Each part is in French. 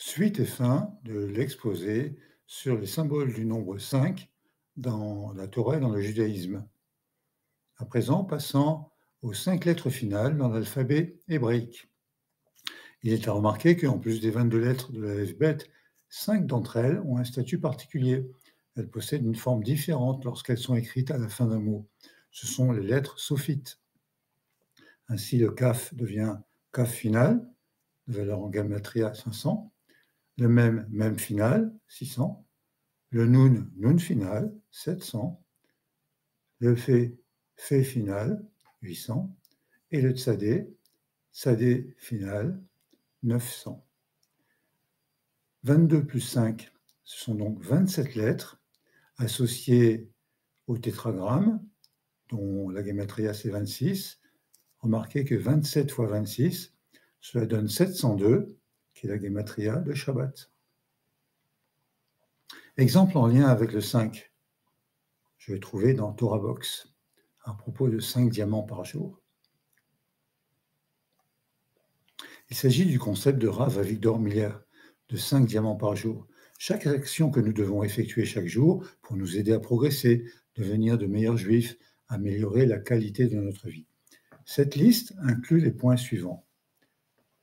Suite et fin de l'exposé sur les symboles du nombre 5 dans la Torah et dans le judaïsme. À présent, passant aux 5 lettres finales dans l'alphabet hébraïque. Il est à remarquer qu'en plus des 22 lettres de l'alphabet, 5 d'entre elles ont un statut particulier. Elles possèdent une forme différente lorsqu'elles sont écrites à la fin d'un mot. Ce sont les lettres sophites. Ainsi, le kaf devient kaf final, de valeur en gamatria 500. Le même final, 600, le nun final, 700, le fait final, 800, et le tsadé final, 900. 22 plus 5, ce sont donc 27 lettres associées au tétragramme, dont la gematria c'est 26. Remarquez que 27 fois 26, cela donne 702, qui est la gematria de Shabbat. Exemple en lien avec le 5, je vais trouver dans Torah Box, à propos de 5 diamants par jour. Il s'agit du concept de Rav Avigdor Miller, de 5 diamants par jour. Chaque action que nous devons effectuer chaque jour pour nous aider à progresser, devenir de meilleurs juifs, améliorer la qualité de notre vie. Cette liste inclut les points suivants.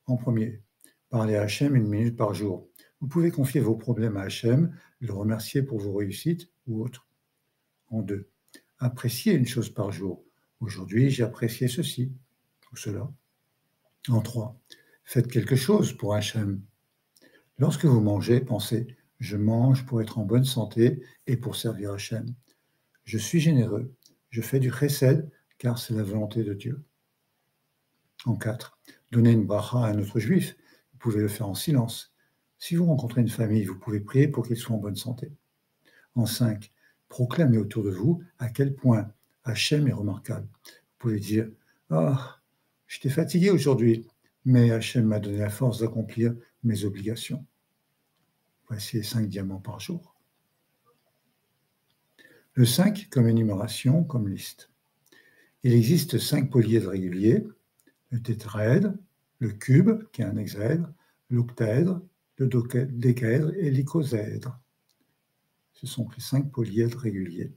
En premier, parler à Hachem 1 minute par jour. Vous pouvez confier vos problèmes à Hachem, le remercier pour vos réussites ou autres. En 2, apprécier une chose par jour. Aujourd'hui, j'ai apprécié ceci ou cela. En 3, faites quelque chose pour Hachem. Lorsque vous mangez, pensez « Je mange pour être en bonne santé et pour servir Hachem. Je suis généreux. Je fais du chesed car c'est la volonté de Dieu. » En 4, donnez une bracha à un autre juif. Vous pouvez le faire en silence. Si vous rencontrez une famille, vous pouvez prier pour qu'ils soient en bonne santé. En 5, proclamez autour de vous à quel point Hachem est remarquable. Vous pouvez dire « Ah, j'étais fatigué aujourd'hui, mais Hachem m'a donné la force d'accomplir mes obligations. » Voici les 5 diamants par jour. Le 5 comme énumération, comme liste. Il existe 5 polyèdres réguliers, le tétraèdre, le cube, qui est un hexaèdre, l'octaèdre, le décaèdre et l'icosèdre. Ce sont les 5 polyèdres réguliers.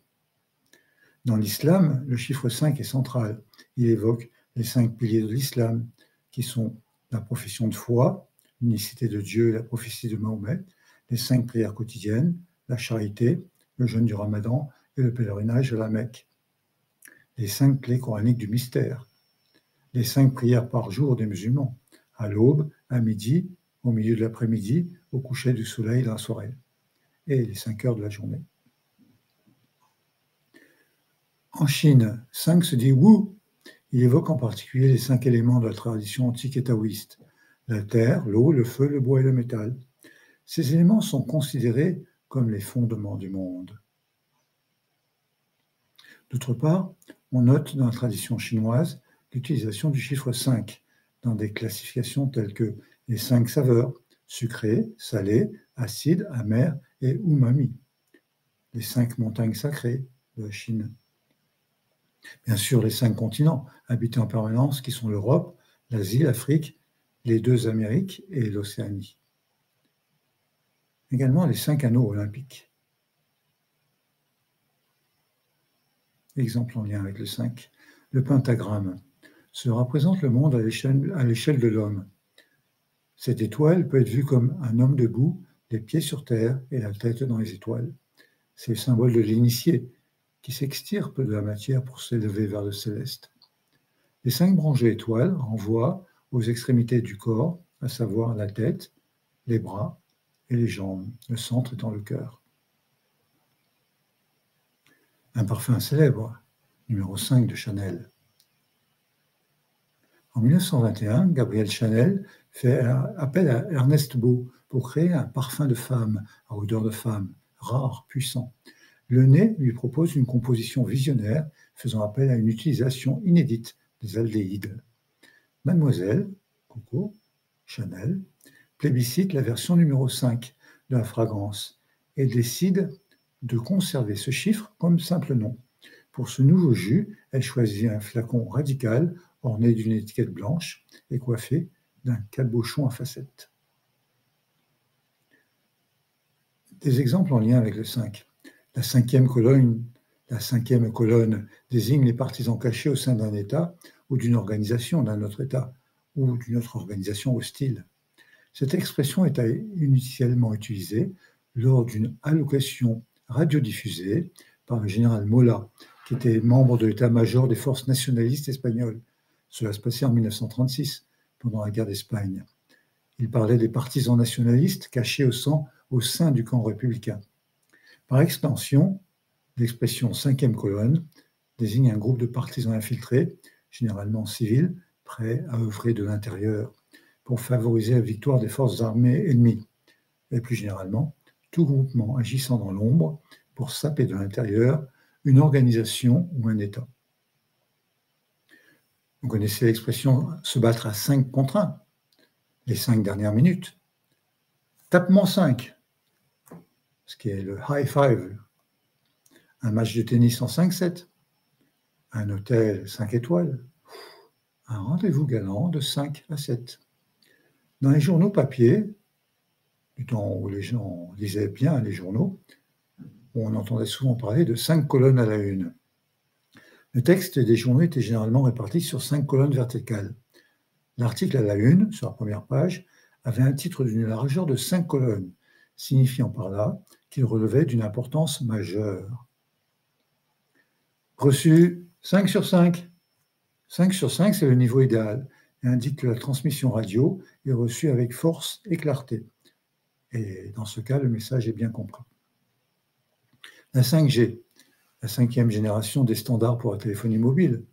Dans l'islam, le chiffre 5 est central. Il évoque les 5 piliers de l'islam, qui sont la profession de foi, l'unicité de Dieu et la prophétie de Mahomet, les 5 prières quotidiennes, la charité, le jeûne du Ramadan et le pèlerinage à la Mecque. Les 5 clés coraniques du mystère, les 5 prières par jour des musulmans, à l'aube, à midi, au milieu de l'après-midi, au coucher du soleil dans la soirée, et les 5 heures de la journée. En Chine, 5 se dit Wu. Il évoque en particulier les 5 éléments de la tradition antique et taoïste, la terre, l'eau, le feu, le bois et le métal. Ces éléments sont considérés comme les fondements du monde. D'autre part, on note dans la tradition chinoise l'utilisation du chiffre 5 dans des classifications telles que les 5 saveurs, sucré, salé, acide, amer et umami, les 5 montagnes sacrées de la Chine. Bien sûr, les 5 continents habités en permanence qui sont l'Europe, l'Asie, l'Afrique, les 2 Amériques et l'Océanie. Également les 5 anneaux olympiques. Exemple en lien avec le 5. Le pentagramme. Cela représente le monde à l'échelle de l'homme. Cette étoile peut être vue comme un homme debout, les pieds sur terre et la tête dans les étoiles. C'est le symbole de l'initié qui s'extirpe de la matière pour s'élever vers le céleste. Les 5 branches de l'étoile renvoient aux extrémités du corps, à savoir la tête, les bras et les jambes, le centre étant le cœur. Un parfum célèbre, numéro 5 de Chanel. En 1921, Gabrielle Chanel fait appel à Ernest Beau pour créer un parfum de femme, à odeur de femme, rare, puissant. Le nez lui propose une composition visionnaire faisant appel à une utilisation inédite des aldéhydes. Mademoiselle, Coco, Chanel, plébiscite la version numéro 5 de la fragrance et décide de conserver ce chiffre comme simple nom. Pour ce nouveau jus, elle choisit un flacon radical orné d'une étiquette blanche et coiffé d'un cabochon à facettes. Des exemples en lien avec le 5. La cinquième colonne désigne les partisans cachés au sein d'un État ou d'une organisation d'un autre État ou d'une autre organisation hostile. Cette expression est initialement utilisée lors d'une allocution radiodiffusée par le général Mola, qui était membre de l'état-major des forces nationalistes espagnoles. Cela se passait en 1936, pendant la guerre d'Espagne. Il parlait des partisans nationalistes cachés au sein du camp républicain. Par extension, l'expression cinquième colonne désigne un groupe de partisans infiltrés, généralement civils, prêts à œuvrer de l'intérieur pour favoriser la victoire des forces armées ennemies, et plus généralement, tout groupement agissant dans l'ombre pour saper de l'intérieur une organisation ou un État. Vous connaissez l'expression « se battre à 5 contre 1 », les 5 dernières minutes. Tapement 5, ce qui est le high five. Un match de tennis en 5-7, un hôtel 5 étoiles, un rendez-vous galant de 5 à 7. Dans les journaux papier, du temps où les gens lisaient bien les journaux, on entendait souvent parler de 5 colonnes à la une. Le texte des journaux était généralement réparti sur 5 colonnes verticales. L'article à la une, sur la première page, avait un titre d'une largeur de 5 colonnes, signifiant par là qu'il relevait d'une importance majeure. Reçu 5 sur 5. 5 sur 5, c'est le niveau idéal et indique que la transmission radio est reçue avec force et clarté. Et dans ce cas, le message est bien compris. La 5G, la 5e génération des standards pour la téléphonie mobile,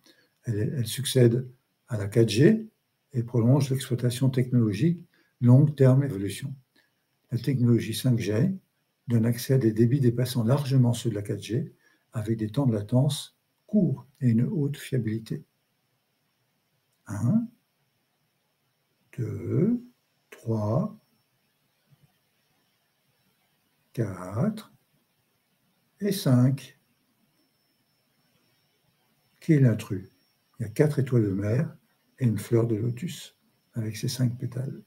elle succède à la 4G et prolonge l'exploitation technologique long terme évolution. La technologie 5G donne accès à des débits dépassant largement ceux de la 4G avec des temps de latence courts et une haute fiabilité. 1, 2, 3, 4 et 5. Qui est l'intrus? Il y a 4 étoiles de mer et une fleur de lotus avec ses 5 pétales.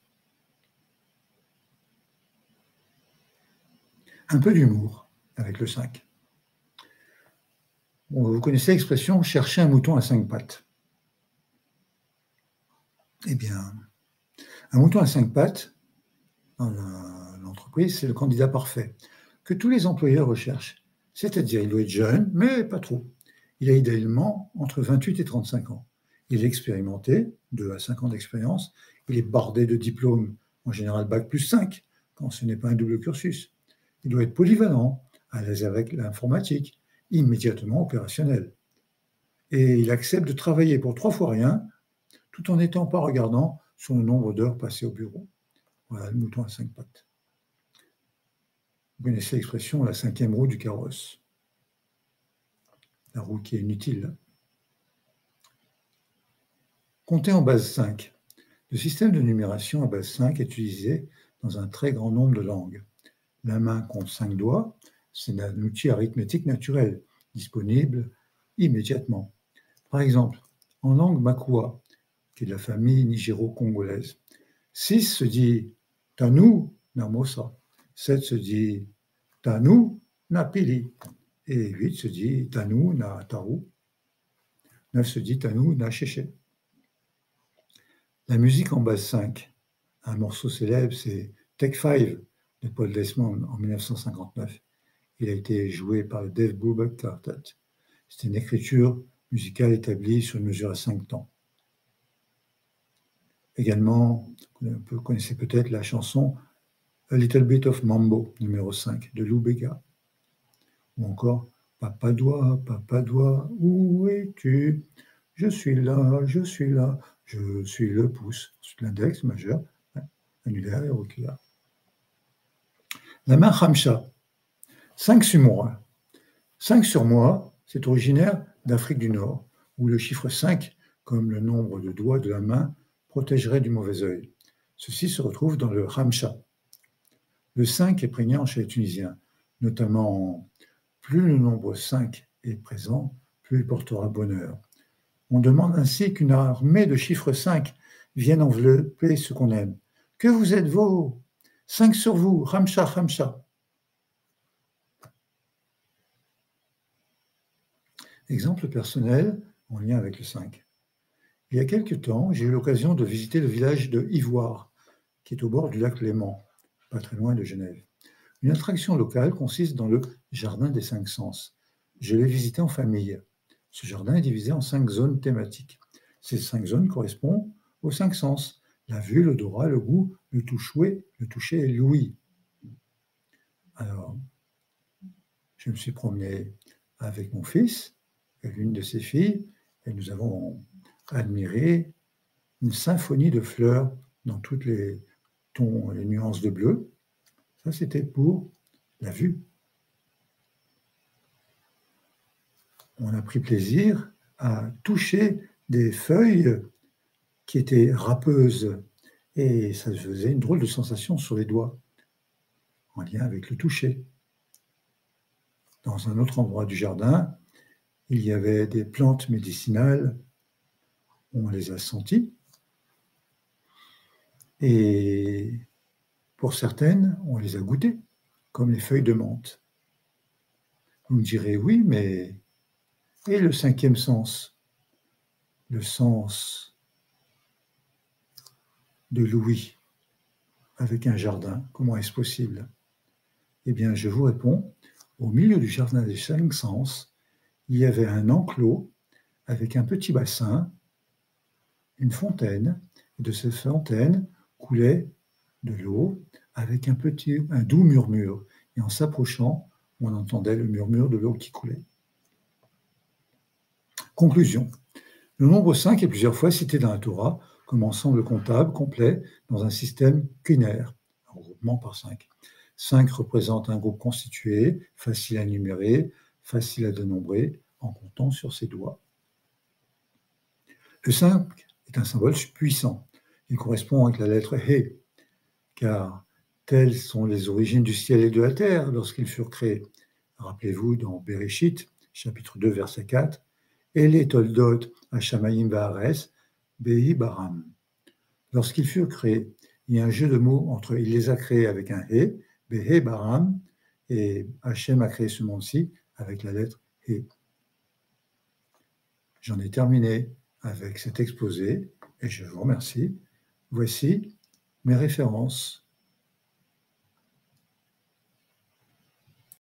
Un peu d'humour avec le 5. Bon, vous connaissez l'expression « chercher un mouton à 5 pattes ». Eh bien, un mouton à 5 pattes, dans l'entreprise, c'est le candidat parfait, que tous les employeurs recherchent. C'est-à-dire, il doit être jeune, mais pas trop. Il a idéalement entre 28 et 35 ans. Il est expérimenté, 2 à 5 ans d'expérience. Il est bardé de diplômes, en général Bac+5, quand ce n'est pas un double cursus. Il doit être polyvalent, à l'aise avec l'informatique, immédiatement opérationnel. Et il accepte de travailler pour 3 fois rien, tout en n'étant pas regardant sur le nombre d'heures passées au bureau. Voilà le mouton à 5 pattes. Vous connaissez l'expression « la 5e roue du carrosse ». La roue qui est inutile. Compter en base 5. Le système de numération à base 5 est utilisé dans un très grand nombre de langues. La main compte 5 doigts, c'est un outil arithmétique naturel, disponible immédiatement. Par exemple, en langue makua, qui est de la famille nigéro-congolaise, 6 se dit « tanu na mosa », 7 se dit « tanu na pili », et 8 se dit « tanu na taru », 9 se dit « tanu na chéché ». La musique en base 5, un morceau célèbre, c'est Take 5 de Paul Desmond en 1959. Il a été joué par le Dave Brubeck Quartet. C'est une écriture musicale établie sur une mesure à 5 temps. Également, vous connaissez peut-être la chanson A Little Bit of Mambo, numéro 5, de Lou Bega. Ou encore Papa doigt, où es-tu? Je suis là, je suis là, je suis le pouce. Ensuite l'index majeur, annulaire et auriculaire. La main Khamcha, 5 sur moi. 5 sur moi, c'est originaire d'Afrique du Nord, où le chiffre 5, comme le nombre de doigts de la main, protégerait du mauvais œil. Ceci se retrouve dans le Khamcha. Le 5 est prégnant chez les Tunisiens, notamment plus le nombre 5 est présent, plus il portera bonheur. On demande ainsi qu'une armée de chiffres 5 vienne envelopper ce qu'on aime. Que vous êtes-vous? 5 sur vous, Khamcha, Khamcha. Exemple personnel en lien avec le 5. Il y a quelque temps, j'ai eu l'occasion de visiter le village de Ivoire, qui est au bord du lac Léman, pas très loin de Genève. Une attraction locale consiste dans le jardin des 5 sens. Je l'ai visité en famille. Ce jardin est divisé en 5 zones thématiques. Ces 5 zones correspondent aux 5 sens: la vue, l'odorat, le goût, le toucher et l'ouïe. Alors, je me suis promené avec mon fils et l'une de ses filles, et nous avons admiré une symphonie de fleurs dans toutes les tons, les nuances de bleu. Ça, c'était pour la vue. On a pris plaisir à toucher des feuilles qui étaient râpeuses et ça faisait une drôle de sensation sur les doigts, en lien avec le toucher. Dans un autre endroit du jardin, il y avait des plantes médicinales, on les a senties, et pour certaines, on les a goûtées, comme les feuilles de menthe. Vous me direz, oui, mais... Et le 5e sens? Le sens de l'ouïe avec un jardin, comment est-ce possible? Eh bien, je vous réponds, au milieu du jardin des 5 sens, il y avait un enclos avec un petit bassin, une fontaine, et de cette fontaine coulait de l'eau avec un doux murmure. Et en s'approchant, on entendait le murmure de l'eau qui coulait. Conclusion. Le nombre 5 est plusieurs fois cité dans la Torah comme ensemble comptable complet dans un système quinaire, un regroupement par 5. 5 représente un groupe constitué, facile à énumérer, facile à dénombrer, en comptant sur ses doigts. Le 5 est un symbole puissant. Il correspond avec la lettre He, car telles sont les origines du ciel et de la terre lorsqu'ils furent créés. Rappelez-vous dans Bereshit, chapitre 2, verset 4, et les toldot Hashamayim Vaares, Behi Baram. Lorsqu'ils furent créés, il y a un jeu de mots entre il les a créés avec un He, Behe Baram, et Hachem a créé ce monde-ci avec la lettre He. J'en ai terminé avec cet exposé et je vous remercie. Voici mes références.